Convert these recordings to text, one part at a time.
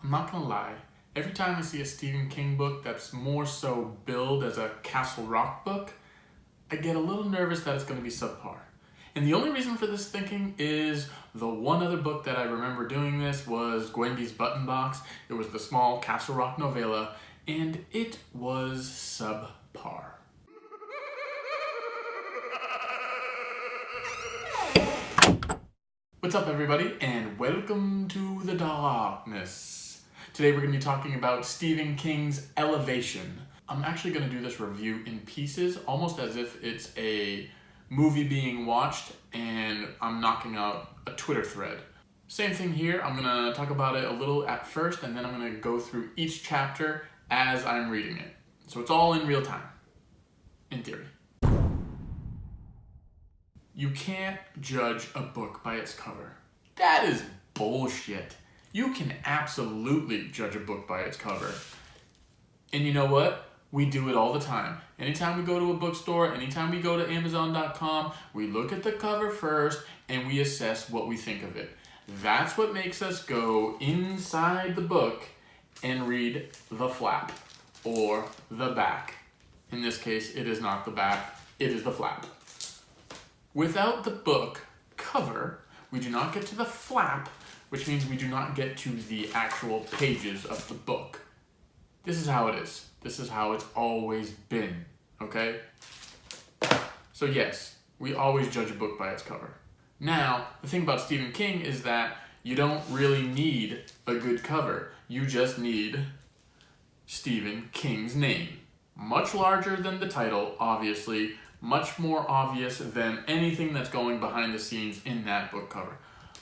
I'm not gonna lie, every time I see a Stephen King book that's more so billed as a Castle Rock book, I get a little nervous that it's gonna be subpar. And the only reason for this thinking is the one other book that I remember doing this was Gwendy's Button Box. It was the small Castle Rock novella, and it was subpar. What's up, everybody, and welcome to the darkness. Today we're going to be talking about Stephen King's Elevation. I'm actually going to do this review in pieces, almost as if it's a movie being watched and I'm knocking out a Twitter thread. Same thing here, I'm going to talk about it a little at first, and then I'm going to go through each chapter as I'm reading it. So it's all in real time, in theory. You can't judge a book by its cover. That is bullshit. You can absolutely judge a book by its cover. And you know what? We do it all the time. Anytime we go to a bookstore, anytime we go to Amazon.com, we look at the cover first and we assess what we think of it. That's what makes us go inside the book and read the flap or the back. In this case, it is not the back, it is the flap. Without the book cover, we do not get to the flap, which means we do not get to the actual pages of the book. This is how it is. This is how it's always been, okay? So yes, we always judge a book by its cover. Now, the thing about Stephen King is that you don't really need a good cover. You just need Stephen King's name. Much larger than the title, obviously, much more obvious than anything that's going behind the scenes in that book cover.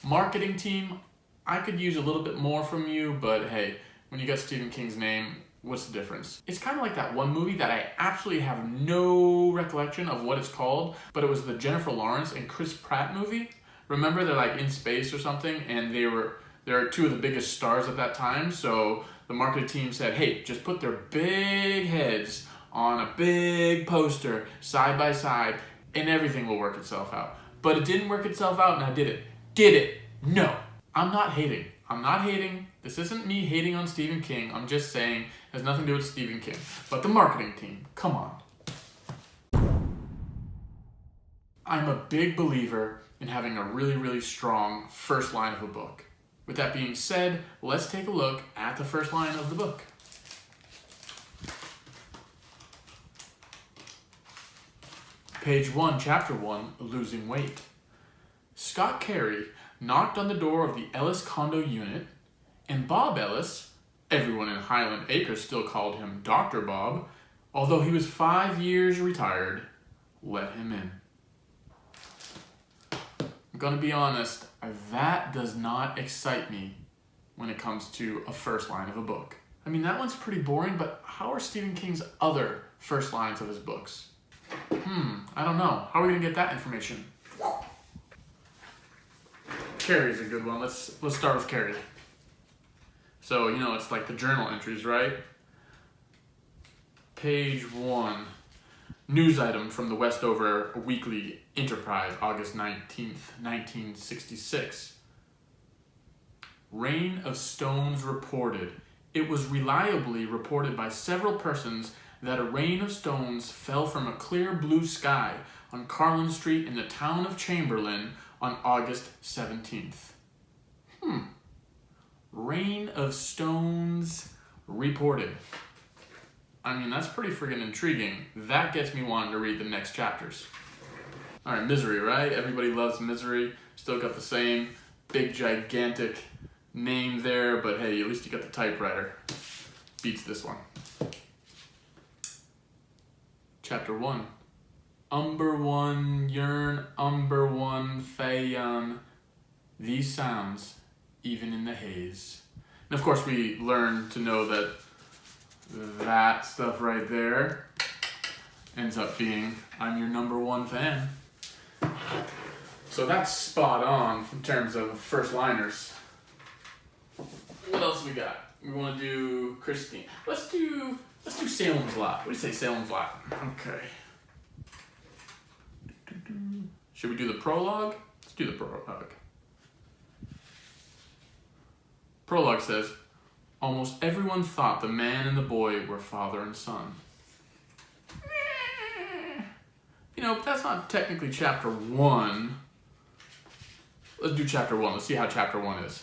Marketing team, I could use a little bit more from you, but hey, when you got Stephen King's name, what's the difference? It's kind of like that one movie that I absolutely have no recollection of what it's called, but it was the Jennifer Lawrence and Chris Pratt movie. Remember, they're like in space or something, and they're two of the biggest stars at that time, so the marketing team said, hey, just put their big heads on a big poster, side by side, and everything will work itself out. But it didn't work itself out, and I did it. Did it? No. I'm not hating. I'm not hating. This isn't me hating on Stephen King. I'm just saying it has nothing to do with Stephen King. But the marketing team, come on. I'm a big believer in having a really, really strong first line of a book. With that being said, let's take a look at the first line of the book. Page 1, Chapter 1, Losing Weight. Scott Carey knocked on the door of the Ellis condo unit, and Bob Ellis, everyone in Highland Acres still called him Dr. Bob, although he was 5 years retired, let him in. I'm gonna be honest, that does not excite me when it comes to a first line of a book. I mean, that one's pretty boring, but how are Stephen King's other first lines of his books? I don't know. How are we gonna get that information? Carrie's a good one. Let's start with Carrie. So, you know, it's like the journal entries, right? Page 1. News item from the Westover Weekly Enterprise, August 19th, 1966. Rain of stones reported. It was reliably reported by several persons that a rain of stones fell from a clear blue sky on Carlin Street in the town of Chamberlain on August 17th. Rain of stones reported. I mean, that's pretty friggin' intriguing. That gets me wanting to read the next chapters. Alright, Misery, right? Everybody loves Misery. Still got the same big, gigantic name there, but hey, at least you got the typewriter. Beats this one. Chapter 1. Umber one, yearn, umber one, fayon. These sounds, even in the haze. And of course we learn to know that that stuff right there ends up being, I'm your number one fan. So that's spot on in terms of first liners. What else we got? We want to do Christine. Let's do Salem's Lot. What do you say, Salem's Lot? Okay. Should we do the prologue? Let's do the prologue. Prologue says, Almost everyone thought the man and the boy were father and son. You know, but that's not technically chapter 1. Let's do chapter 1. Let's see how chapter 1 is.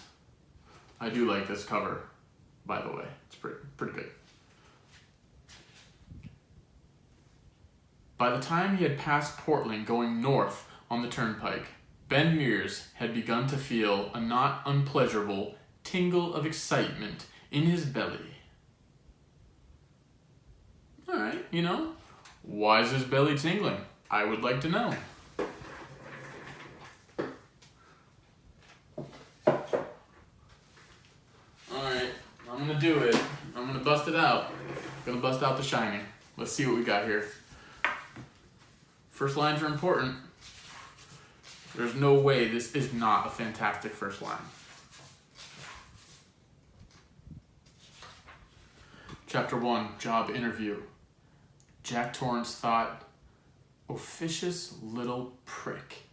I do like this cover, by the way. It's pretty good. By the time he had passed Portland going north on the turnpike, Ben Mears had begun to feel a not unpleasurable tingle of excitement in his belly. Alright, you know, why is his belly tingling? I would like to know. Alright, I'm gonna do it. I'm gonna bust it out. I'm gonna bust out The Shining. Let's see what we got here. First lines are important. There's no way this is not a fantastic first line. Chapter 1, Job Interview. Jack Torrance thought, officious little prick.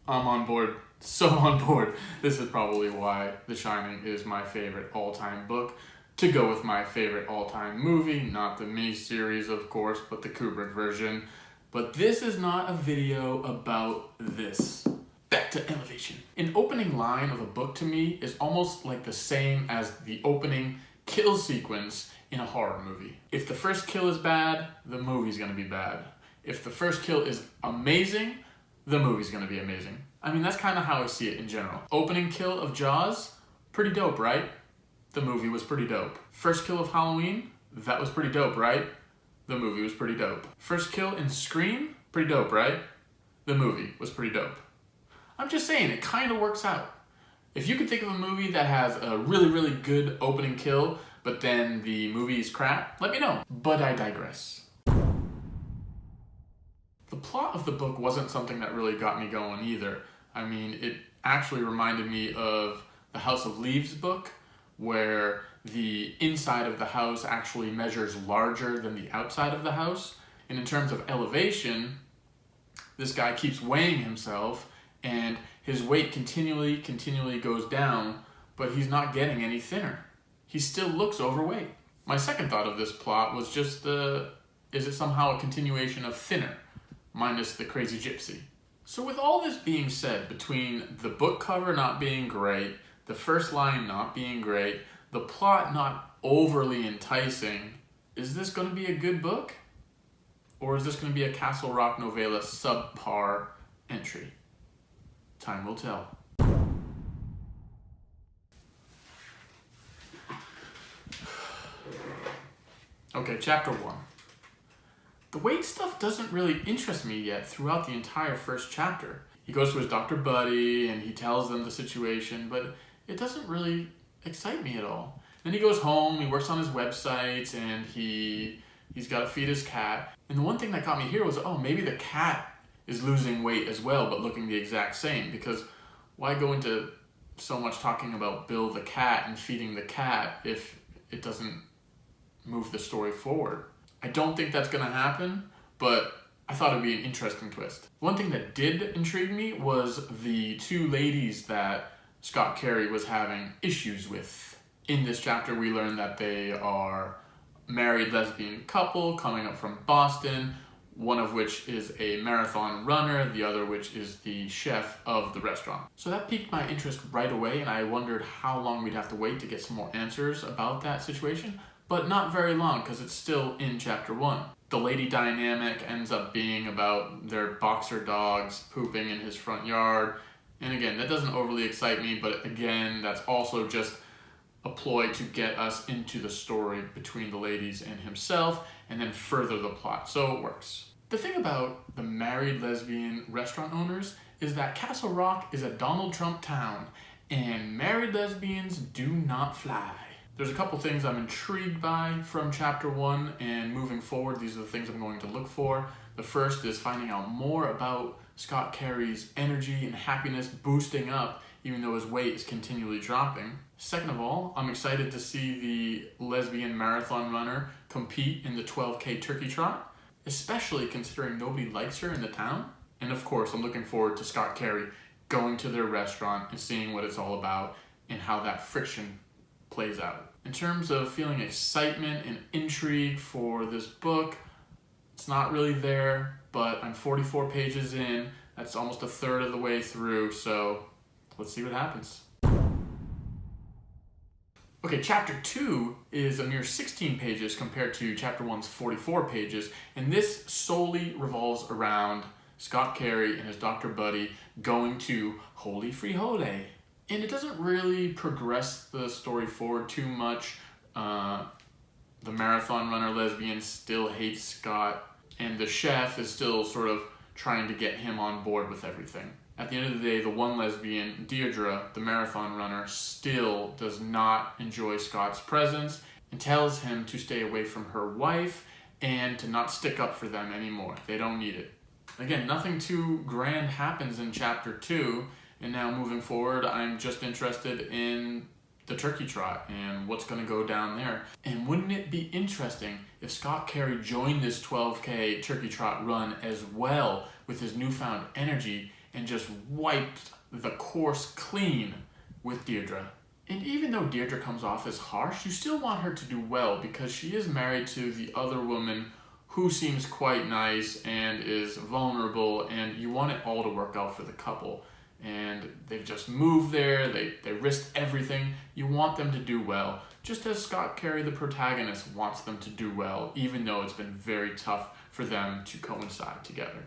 I'm on board. So on board. This is probably why The Shining is my favorite all-time book. To go with my favorite all-time movie, not the miniseries, of course, but the Kubrick version. But this is not a video about this. Back to elevation. An opening line of a book to me is almost like the same as the opening kill sequence in a horror movie. If the first kill is bad, the movie's gonna be bad. If the first kill is amazing, the movie's gonna be amazing. I mean, that's kind of how I see it in general. Opening kill of Jaws, pretty dope, right? The movie was pretty dope. First kill of Halloween, that was pretty dope, right? The movie was pretty dope. First kill in Scream, pretty dope, right? The movie was pretty dope. I'm just saying, it kind of works out. If you could think of a movie that has a really, really good opening kill, but then the movie is crap, let me know. But I digress. The plot of the book wasn't something that really got me going either. I mean, it actually reminded me of the House of Leaves book, where the inside of the house actually measures larger than the outside of the house. And in terms of elevation, this guy keeps weighing himself and his weight continually goes down, but he's not getting any thinner. He still looks overweight. My second thought of this plot was just is it somehow a continuation of Thinner, minus the crazy gypsy? So with all this being said, between the book cover not being great, the first line not being great, the plot not overly enticing, is this going to be a good book? Or is this going to be a Castle Rock novella subpar entry? Time will tell. Okay, chapter 1. The weight stuff doesn't really interest me yet throughout the entire first chapter. He goes to his Dr. Buddy and he tells them the situation, but it doesn't really excite me at all. Then he goes home, he works on his website, and he's got to feed his cat. And the one thing that got me here was, oh, maybe the cat is losing weight as well, but looking the exact same, because why go into so much talking about Bill the cat and feeding the cat if it doesn't move the story forward? I don't think that's going to happen, but I thought it'd be an interesting twist. One thing that did intrigue me was the two ladies that Scott Carey was having issues with. In this chapter, we learn that they are a married lesbian couple coming up from Boston, one of which is a marathon runner, the other which is the chef of the restaurant. So that piqued my interest right away, and I wondered how long we'd have to wait to get some more answers about that situation, but not very long because it's still in chapter 1. The lady dynamic ends up being about their boxer dogs pooping in his front yard. And again, that doesn't overly excite me, but again, that's also just a ploy to get us into the story between the ladies and himself, and then further the plot, so it works. The thing about the married lesbian restaurant owners is that Castle Rock is a Donald Trump town, and married lesbians do not fly. There's a couple things I'm intrigued by from chapter 1, and moving forward, these are the things I'm going to look for. The first is finding out more about Scott Carey's energy and happiness boosting up even though his weight is continually dropping. Second of all, I'm excited to see the lesbian marathon runner compete in the 12K turkey trot, especially considering nobody likes her in the town. And of course, I'm looking forward to Scott Carey going to their restaurant and seeing what it's all about and how that friction plays out. In terms of feeling excitement and intrigue for this book, it's not really there, but I'm 44 pages in. That's almost a third of the way through, so let's see what happens. Okay, chapter 2 is a mere 16 pages compared to chapter 1's 44 pages, and this solely revolves around Scott Carey and his Dr. Buddy going to Holy Free-Hole. And it doesn't really progress the story forward too much. The marathon runner lesbian still hates Scott, and the chef is still sort of trying to get him on board with everything. At the end of the day, the one lesbian, Deirdre, the marathon runner, still does not enjoy Scott's presence and tells him to stay away from her wife and to not stick up for them anymore. They don't need it. Again, nothing too grand happens in chapter 2, and now moving forward, I'm just interested in the turkey trot and what's going to go down there. And wouldn't it be interesting if Scott Carey joined this 12K turkey trot run as well with his newfound energy and just wiped the course clean with Deirdre? And even though Deirdre comes off as harsh, you still want her to do well because she is married to the other woman who seems quite nice and is vulnerable, and you want it all to work out for the couple. And they've just moved there, they risked everything. You want them to do well, just as Scott Carey, the protagonist, wants them to do well, even though it's been very tough for them to coincide together.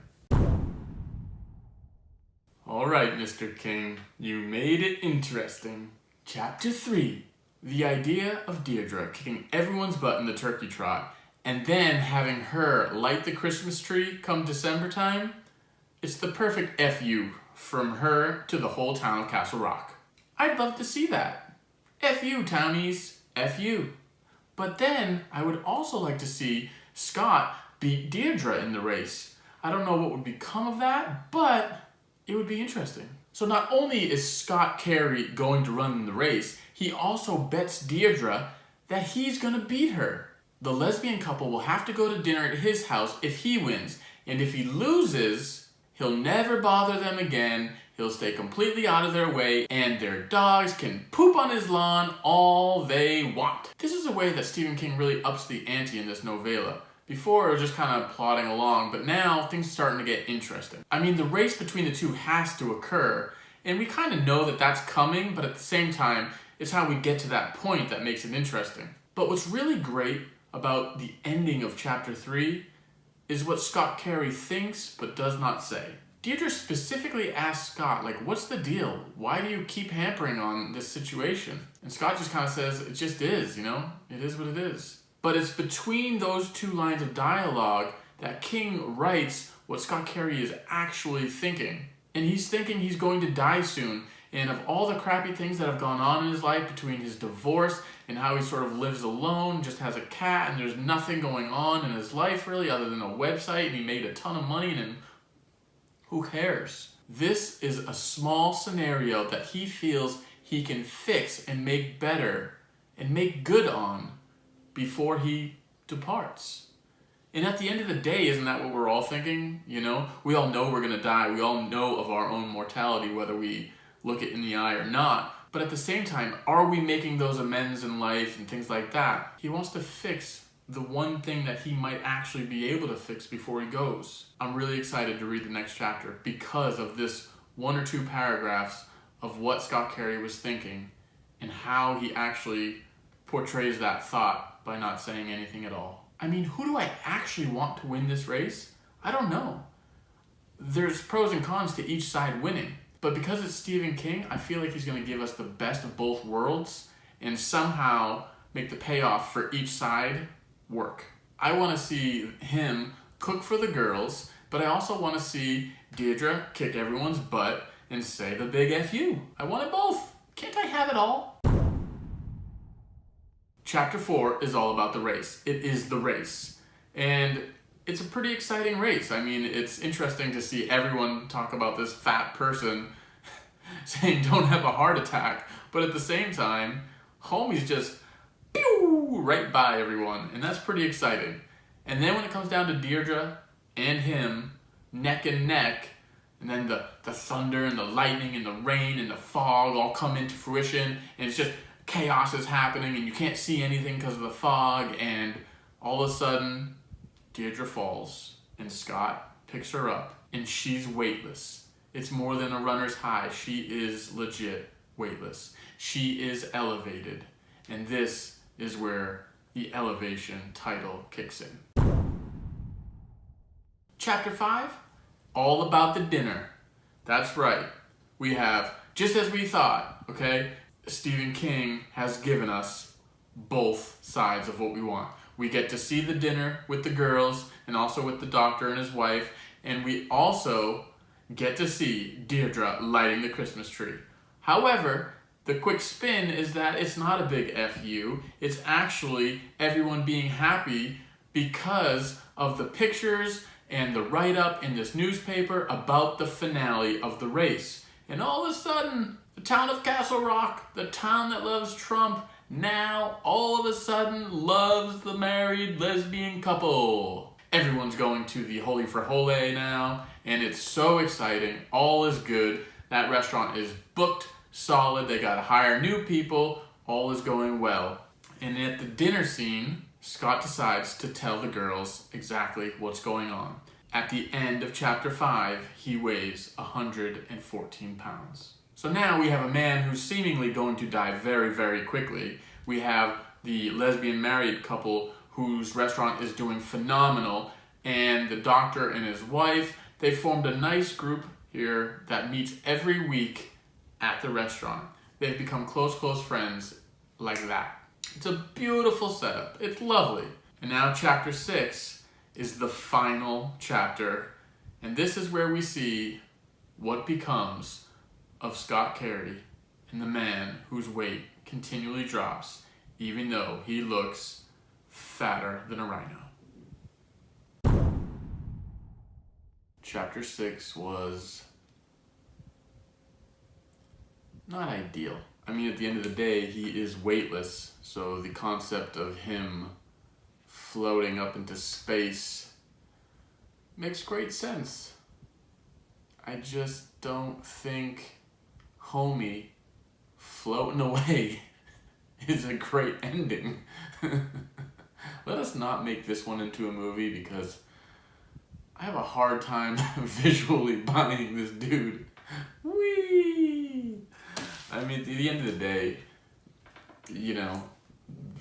All right, Mr. King, you made it interesting. Chapter 3, the idea of Deirdre kicking everyone's butt in the turkey trot and then having her light the Christmas tree come December time. It's the perfect FU from her to the whole town of Castle Rock. I'd love to see that. FU, townies, FU. But then I would also like to see Scott beat Deirdre in the race. I don't know what would become of that, but it would be interesting. So not only is Scott Carey going to run in the race, he also bets Deirdre that he's gonna beat her. The lesbian couple will have to go to dinner at his house if he wins, and if he loses, he'll never bother them again, he'll stay completely out of their way, and their dogs can poop on his lawn all they want. This is a way that Stephen King really ups the ante in this novella. Before, it was just kind of plodding along, but now things are starting to get interesting. I mean, the race between the two has to occur, and we kind of know that that's coming, but at the same time, it's how we get to that point that makes it interesting. But what's really great about the ending of chapter 3 is what Scott Carey thinks but does not say. Deirdre specifically asks Scott, like, what's the deal? Why do you keep hampering on this situation? And Scott just kind of says, it just is, you know? It is what it is. But it's between those two lines of dialogue that King writes what Scott Carey is actually thinking. And he's thinking he's going to die soon. And of all the crappy things that have gone on in his life, between his divorce and how he sort of lives alone, just has a cat, and there's nothing going on in his life really other than a website, and he made a ton of money, and who cares? This is a small scenario that he feels he can fix and make better and make good on before he departs. And at the end of the day, isn't that what we're all thinking? You know, we all know we're gonna die. We all know of our own mortality, whether we look it in the eye or not. But at the same time, are we making those amends in life and things like that? He wants to fix the one thing that he might actually be able to fix before he goes. I'm really excited to read the next chapter because of this 1 or 2 paragraphs of what Scott Carey was thinking and how he actually portrays that thought by not saying anything at all. I mean, who do I actually want to win this race? I don't know. There's pros and cons to each side winning. But because it's Stephen King, I feel like he's going to give us the best of both worlds and somehow make the payoff for each side work. I want to see him cook for the girls, but I also want to see Deirdre kick everyone's butt and say the big FU. I want it both. Can't I have it all? Chapter 4 is all about the race. It is the race. And it's a pretty exciting race. I mean, it's interesting to see everyone talk about this fat person saying don't have a heart attack, but at the same time, homie's just pew right by everyone, and that's pretty exciting. And then when it comes down to Deirdre and him, neck and neck, and then the thunder and the lightning and the rain and the fog all come into fruition, and it's just chaos is happening and you can't see anything because of the fog, and all of a sudden Deirdre falls and Scott picks her up and she's weightless. It's more than a runner's high. She is legit weightless. She is elevated, and this is where the elevation title kicks in. Chapter 5, all about the dinner. That's right. We have, just as we thought, okay, Stephen King has given us both sides of what we want. We get to see the dinner with the girls and also with the doctor and his wife, and we also get to see Deirdre lighting the Christmas tree. However, the quick spin is that it's not a big FU. It's actually everyone being happy because of the pictures and the write-up in this newspaper about the finale of the race. And all of a sudden, the town of Castle Rock, the town that loves Trump, now all of a sudden loves the married lesbian couple. Everyone's going to the Holy for Hole now, and it's so exciting. All is good. That restaurant is booked solid. They got to hire new people. All is going well. And at the dinner scene, Scott decides to tell the girls exactly what's going on. At the end of chapter 5, he weighs 114 pounds. So now we have a man who's seemingly going to die very, very quickly. We have the lesbian married couple whose restaurant is doing phenomenal, and the doctor and his wife, they formed a nice group here that meets every week at the restaurant. They've become close friends like that. It's a beautiful setup. It's lovely. And now chapter 6 is the final chapter, and this is where we see what becomes of Scott Carey and the man whose weight continually drops, even though he looks fatter than a rhino. Chapter 6 was not ideal. I mean, at the end of the day, he is weightless, so the concept of him floating up into space makes great sense. I just don't think Homie floating away is a great ending. Let us not make this one into a movie, because I have a hard time visually buying this dude. Whee! I mean, at the end of the day, you know,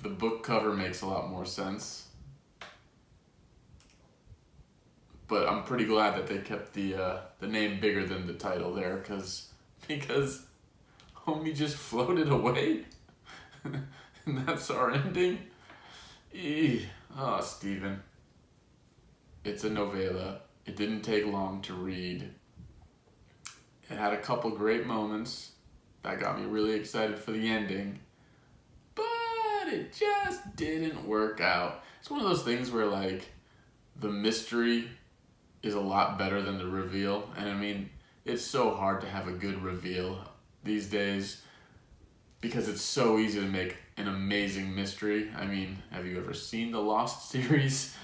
the book cover makes a lot more sense. But I'm pretty glad that they kept the name bigger than the title there, because Homie just floated away, and that's our ending. Oh, Stephen. It's a novella. It didn't take long to read. It had a couple great moments that got me really excited for the ending, but it just didn't work out. It's one of those things where, like, the mystery is a lot better than the reveal, and I mean, it's so hard to have a good reveal these days because it's so easy to make an amazing mystery. I mean, have you ever seen the Lost series?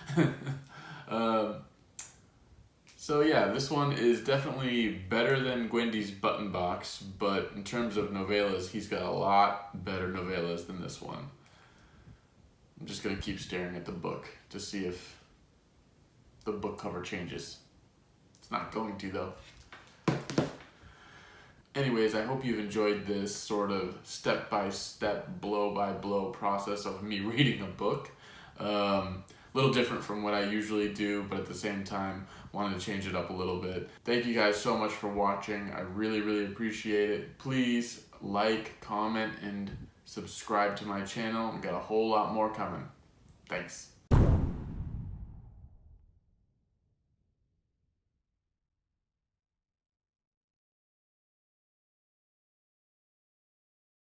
So yeah, this one is definitely better than Gwendy's Button Box, but in terms of novellas, he's got a lot better novellas than this one. I'm just gonna keep staring at the book to see if the book cover changes. It's not going to, though. Anyways, I hope you've enjoyed this sort of step-by-step, blow-by-blow process of me reading a book. A little different from what I usually do, but at the same time, wanted to change it up a little bit. Thank you guys so much for watching. I really, really appreciate it. Please like, comment, and subscribe to my channel. I've got a whole lot more coming. Thanks.